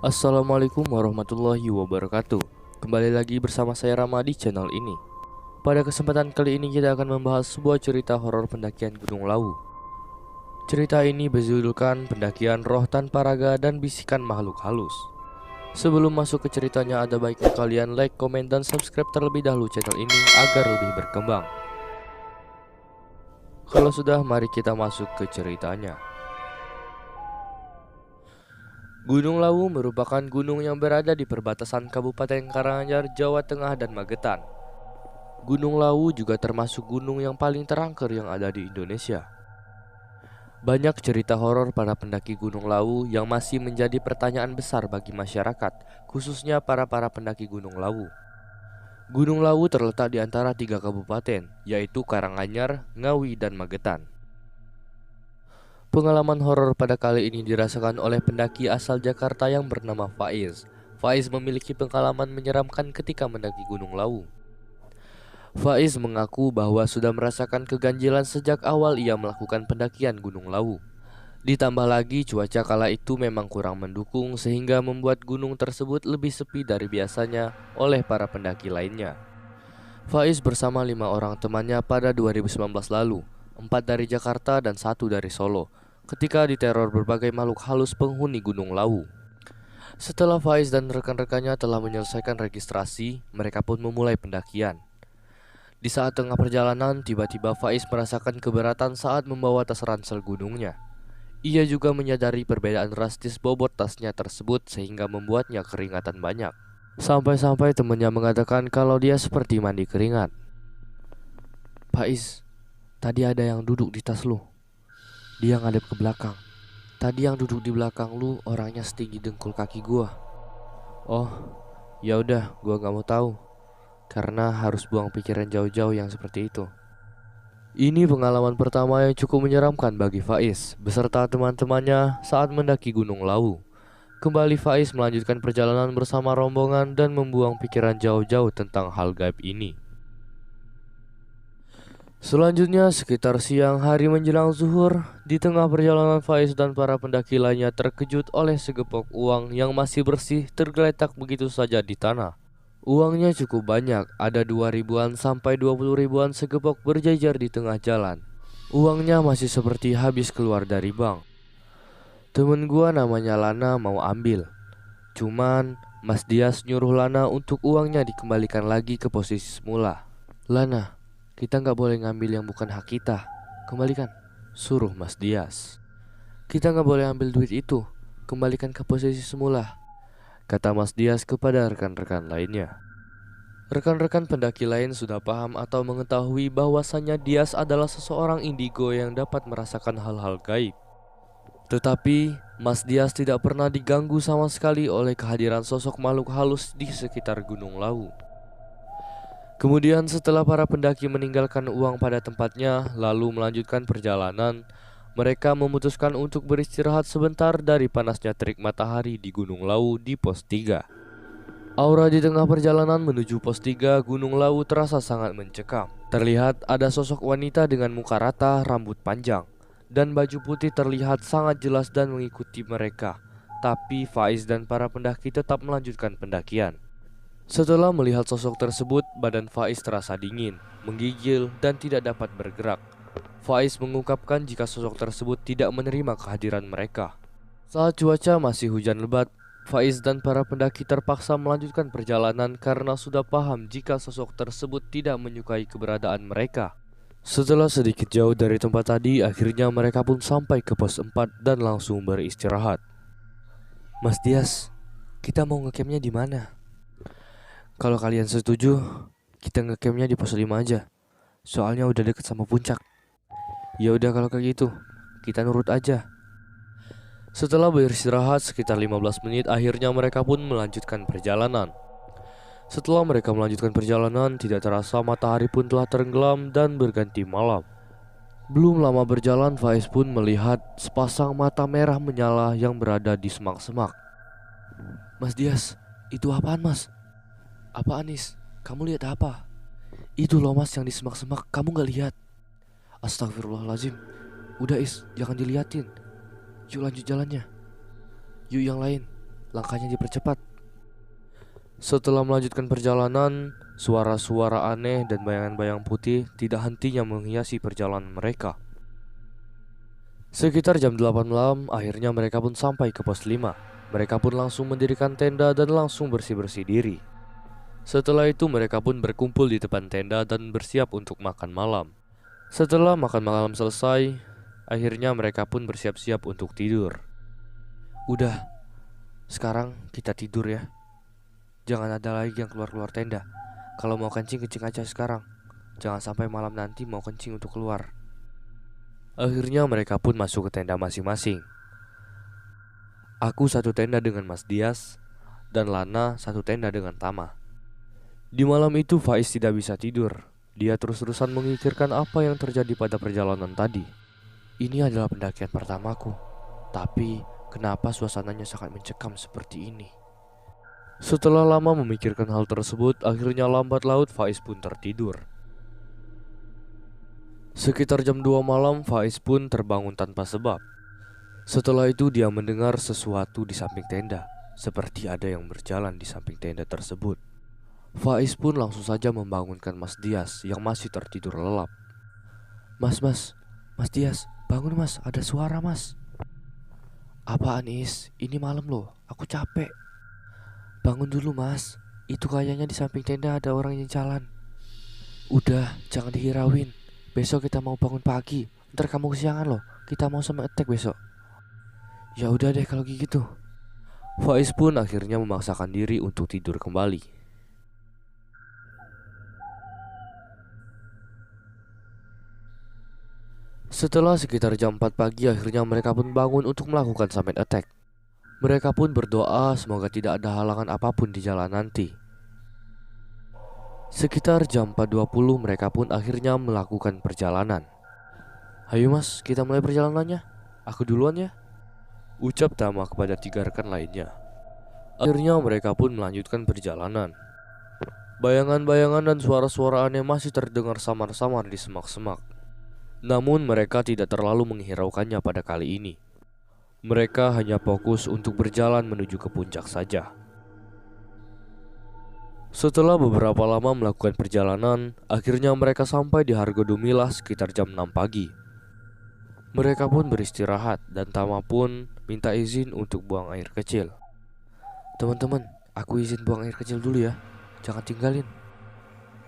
Assalamualaikum warahmatullahi wabarakatuh. Kembali lagi bersama saya Rama di channel ini. Pada kesempatan kali ini kita akan membahas sebuah cerita horor pendakian Gunung Lawu. Cerita ini berjudulkan Pendakian Roh Tanpa Raga dan Bisikan Makhluk Halus. Sebelum masuk ke ceritanya, ada baiknya kalian like, komen, dan subscribe terlebih dahulu channel ini agar lebih berkembang. Kalau sudah, mari kita masuk ke ceritanya. Gunung Lawu merupakan gunung yang berada di perbatasan Kabupaten Karanganyar, Jawa Tengah dan Magetan. Gunung Lawu juga termasuk gunung yang paling terangker yang ada di Indonesia. Banyak cerita horor para pendaki Gunung Lawu yang masih menjadi pertanyaan besar bagi masyarakat, khususnya para pendaki Gunung Lawu. Gunung Lawu terletak di antara 3 kabupaten, yaitu Karanganyar, Ngawi, dan Magetan. Pengalaman horor pada kali ini dirasakan oleh pendaki asal Jakarta yang bernama Faiz. Faiz memiliki pengalaman menyeramkan ketika mendaki Gunung Lawu. Faiz mengaku bahwa sudah merasakan keganjilan sejak awal ia melakukan pendakian Gunung Lawu. Ditambah lagi cuaca kala itu memang kurang mendukung sehingga membuat gunung tersebut lebih sepi dari biasanya oleh para pendaki lainnya. Faiz bersama 5 orang temannya pada 2019 lalu, 4 dari Jakarta dan 1 dari Solo, ketika diteror berbagai makhluk halus penghuni Gunung Lawu. Setelah Faiz dan rekan-rekannya telah menyelesaikan registrasi, mereka pun memulai pendakian. Di saat tengah perjalanan, tiba-tiba Faiz merasakan keberatan saat membawa tas ransel gunungnya. Ia juga menyadari perbedaan drastis bobot tasnya tersebut sehingga membuatnya keringatan banyak. Sampai-sampai temannya mengatakan kalau dia seperti mandi keringat. "Faiz, tadi ada yang duduk di tas lu. Dia ngadep ke belakang. Tadi yang duduk di belakang lu orangnya setinggi dengkul kaki gua." "Oh, ya udah, gua gak mau tahu. Karena harus buang pikiran jauh-jauh yang seperti itu." Ini pengalaman pertama yang cukup menyeramkan bagi Faiz beserta teman-temannya saat mendaki Gunung Lawu. Kembali Faiz melanjutkan perjalanan bersama rombongan dan membuang pikiran jauh-jauh tentang hal gaib ini. Selanjutnya, sekitar siang hari menjelang zuhur, di tengah perjalanan Faiz dan para pendaki lainnya terkejut oleh segepok uang yang masih bersih tergeletak begitu saja di tanah. Uangnya cukup banyak, ada 2 ribuan sampai 20 ribuan segepok berjajar di tengah jalan. Uangnya masih seperti habis keluar dari bank. Temen gua namanya Lana mau ambil. Cuman Mas Dias nyuruh Lana untuk uangnya dikembalikan lagi ke posisi semula. "Lana, kita nggak boleh ngambil yang bukan hak kita. Kembalikan," suruh Mas Dias. "Kita nggak boleh ambil duit itu. Kembalikan ke posisi semula," kata Mas Dias kepada rekan-rekan lainnya. Rekan-rekan pendaki lain sudah paham atau mengetahui bahwasannya Dias adalah seseorang indigo yang dapat merasakan hal-hal gaib. Tetapi Mas Dias tidak pernah diganggu sama sekali oleh kehadiran sosok makhluk halus di sekitar Gunung Lawu. Kemudian setelah para pendaki meninggalkan uang pada tempatnya lalu melanjutkan perjalanan, mereka memutuskan untuk beristirahat sebentar dari panasnya terik matahari di Gunung Lawu di pos 3. Aura di tengah perjalanan menuju pos 3 Gunung Lawu terasa sangat mencekam. Terlihat ada sosok wanita dengan muka rata, rambut panjang, dan baju putih terlihat sangat jelas dan mengikuti mereka. Tapi Faiz dan para pendaki tetap melanjutkan pendakian. Setelah melihat sosok tersebut, badan Faiz terasa dingin, menggigil, dan tidak dapat bergerak. Faiz mengungkapkan jika sosok tersebut tidak menerima kehadiran mereka. Saat cuaca masih hujan lebat, Faiz dan para pendaki terpaksa melanjutkan perjalanan karena sudah paham jika sosok tersebut tidak menyukai keberadaan mereka. Setelah sedikit jauh dari tempat tadi, akhirnya mereka pun sampai ke pos 4 dan langsung beristirahat. "Mas Dias, kita mau ngecampnya di mana?" "Kalau kalian setuju, kita ngecampnya di pos 5 aja. Soalnya udah deket sama puncak." "Ya udah kalau kayak gitu, kita nurut aja." Setelah beristirahat sekitar 15 menit, akhirnya mereka pun melanjutkan perjalanan. Setelah mereka melanjutkan perjalanan, tidak terasa matahari pun telah tenggelam dan berganti malam. Belum lama berjalan, Faiz pun melihat sepasang mata merah menyala yang berada di semak-semak. "Mas Dias, itu apaan mas?" "Apa Anis? Kamu lihat apa?" "Itu loh mas yang di semak-semak, kamu gak lihat?" "Astagfirullahaladzim. Udah Is, jangan diliatin. Yuk lanjut jalannya. Yuk yang lain, langkahnya dipercepat. Setelah melanjutkan perjalanan, suara-suara aneh dan bayangan-bayang putih tidak hentinya menghiasi perjalanan mereka. Sekitar jam 8 malam, akhirnya mereka pun sampai ke pos 5. Mereka pun langsung mendirikan tenda dan langsung bersih-bersih diri. Setelah itu mereka pun berkumpul di depan tenda dan bersiap untuk makan malam. Setelah makan malam selesai, akhirnya mereka pun bersiap-siap untuk tidur. Udah, sekarang kita tidur ya. Jangan ada lagi yang keluar-keluar tenda. Kalau mau kencing aja sekarang. Jangan sampai malam nanti mau kencing untuk keluar. Akhirnya mereka pun masuk ke tenda masing-masing. Aku satu tenda dengan Mas Dias, dan Lana satu tenda dengan Tama. Di malam itu Faiz tidak bisa tidur. Dia terus-terusan memikirkan apa yang terjadi pada perjalanan tadi. Ini adalah pendakian pertamaku, tapi kenapa suasananya sangat mencekam seperti ini? Setelah lama memikirkan hal tersebut, akhirnya lambat laut Faiz pun tertidur. Sekitar jam 2 malam, Faiz pun terbangun tanpa sebab. Setelah itu dia mendengar sesuatu di samping tenda, seperti ada yang berjalan di samping tenda tersebut. Faiz pun langsung saja membangunkan Mas Dias yang masih tertidur lelap. Mas Dias, bangun mas, ada suara mas. Apaan Is? Ini malam loh, aku capek. Bangun dulu mas, itu kayaknya di samping tenda ada orang yang jalan. Udah, jangan dihirauin. Besok kita mau bangun pagi. Ntar kamu kesiangan loh, kita mau sama attack besok. Ya udah deh kalau gitu. Faiz pun akhirnya memaksakan diri untuk tidur kembali. Setelah sekitar jam 4 pagi, akhirnya mereka pun bangun untuk melakukan summit attack. Mereka pun berdoa semoga tidak ada halangan apapun di jalan nanti. Sekitar jam 4.20 mereka pun akhirnya melakukan perjalanan. Hayo mas, kita mulai perjalanannya. Aku duluan ya, ucap Tama kepada 3 rekan lainnya. Akhirnya mereka pun melanjutkan perjalanan. Bayangan-bayangan dan suara-suara aneh masih terdengar samar-samar di semak-semak. Namun mereka tidak terlalu menghiraukannya pada kali ini. Mereka hanya fokus untuk berjalan menuju ke puncak saja. Setelah beberapa lama melakukan perjalanan, akhirnya mereka sampai di Hargodumilah sekitar jam 6 pagi. Mereka pun beristirahat dan Tama pun minta izin untuk buang air kecil. Teman-teman, aku izin buang air kecil dulu ya, jangan tinggalin.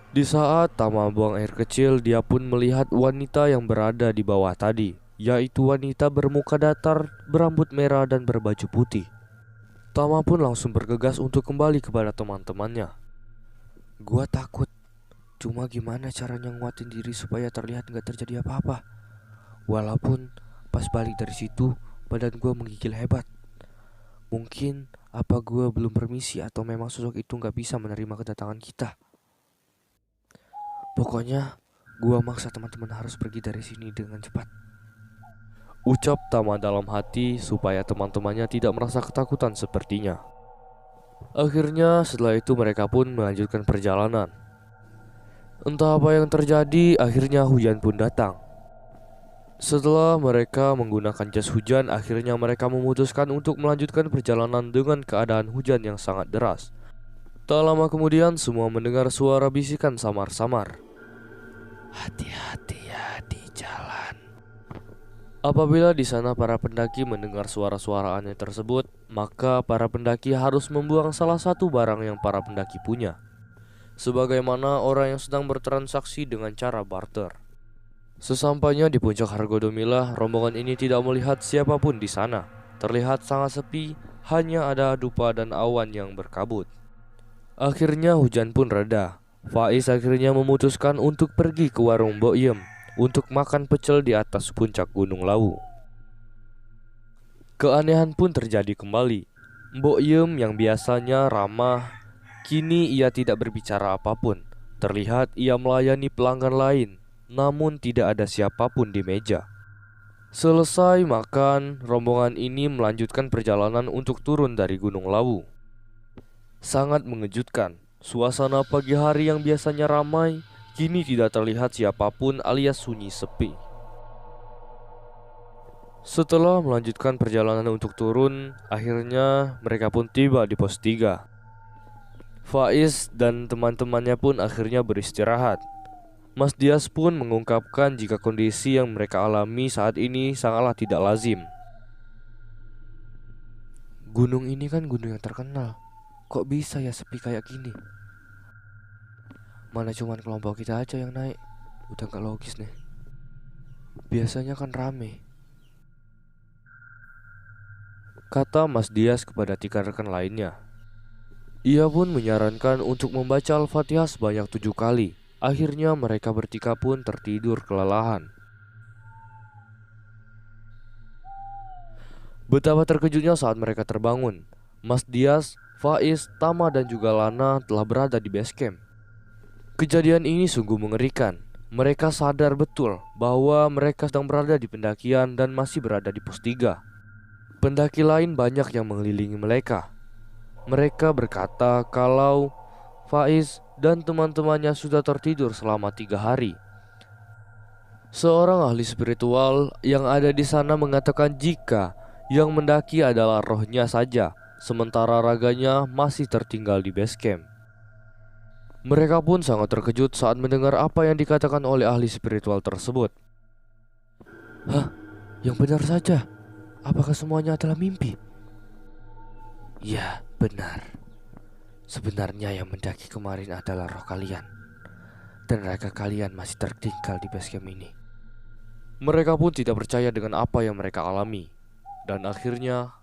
Di saat Tama buang air kecil, dia pun melihat wanita yang berada di bawah tadi, yaitu wanita bermuka datar, berambut merah dan berbaju putih. Tama pun langsung bergegas untuk kembali kepada teman-temannya. Gua takut, cuma gimana caranya nguatin diri supaya terlihat gak terjadi apa-apa. Walaupun pas balik dari situ, badan gua menggigil hebat. Mungkin apa gua belum permisi atau memang sosok itu gak bisa menerima kedatangan kita. Pokoknya gua maksa teman-teman harus pergi dari sini dengan cepat, ucap Tama dalam hati supaya teman-temannya tidak merasa ketakutan sepertinya. Akhirnya setelah itu mereka pun melanjutkan perjalanan. Entah apa yang terjadi, akhirnya hujan pun datang. Setelah mereka menggunakan jas hujan, akhirnya mereka memutuskan untuk melanjutkan perjalanan dengan keadaan hujan yang sangat deras. Tak lama kemudian semua mendengar suara bisikan samar-samar. Hati-hati ya di jalan. Apabila di sana para pendaki mendengar suara-suara aneh tersebut, maka para pendaki harus membuang salah satu barang yang para pendaki punya, sebagaimana orang yang sedang bertransaksi dengan cara barter. Sesampainya di puncak Hargodumilah, rombongan ini tidak melihat siapapun di sana. Terlihat sangat sepi, hanya ada dupa dan awan yang berkabut. Akhirnya hujan pun reda. Faiz akhirnya memutuskan untuk pergi ke warung Mbok Yem untuk makan pecel di atas puncak Gunung Lawu. Keanehan pun terjadi kembali. Mbok Yem yang biasanya ramah, kini ia tidak berbicara apapun. Terlihat ia melayani pelanggan lain, namun tidak ada siapapun di meja. Selesai makan, rombongan ini melanjutkan perjalanan untuk turun dari Gunung Lawu. Sangat mengejutkan, suasana pagi hari yang biasanya ramai kini tidak terlihat siapapun alias sunyi sepi. Setelah melanjutkan perjalanan untuk turun, akhirnya mereka pun tiba di pos 3. Faiz dan teman-temannya pun akhirnya beristirahat. Mas Dias pun mengungkapkan jika kondisi yang mereka alami saat ini sangatlah tidak lazim. Gunung ini kan gunung yang terkenal. Kok bisa ya sepi kayak gini? Mana cuman kelompok kita aja yang naik. Udah gak logis nih. Biasanya kan rame, kata Mas Dias kepada 3 rekan lainnya. Ia pun menyarankan untuk membaca Al-Fatihah sebanyak 7 kali. Akhirnya mereka bertiga pun tertidur kelelahan. Betapa terkejutnya saat mereka terbangun. Mas Dias, Faiz, Tama dan juga Lana telah berada di base camp. Kejadian ini sungguh mengerikan. Mereka sadar betul bahwa mereka sedang berada di pendakian dan masih berada di pos 3. Pendaki lain banyak yang mengelilingi mereka. Mereka berkata kalau Faiz dan teman-temannya sudah tertidur selama 3 hari. Seorang ahli spiritual yang ada di sana mengatakan jika yang mendaki adalah rohnya saja, sementara raganya masih tertinggal di base camp. Mereka pun sangat terkejut saat mendengar apa yang dikatakan oleh ahli spiritual tersebut. Hah? Yang benar saja. Apakah semuanya adalah mimpi? Ya, benar. Sebenarnya yang mendaki kemarin adalah roh kalian, dan raga kalian masih tertinggal di base camp ini. Mereka pun tidak percaya dengan apa yang mereka alami, dan akhirnya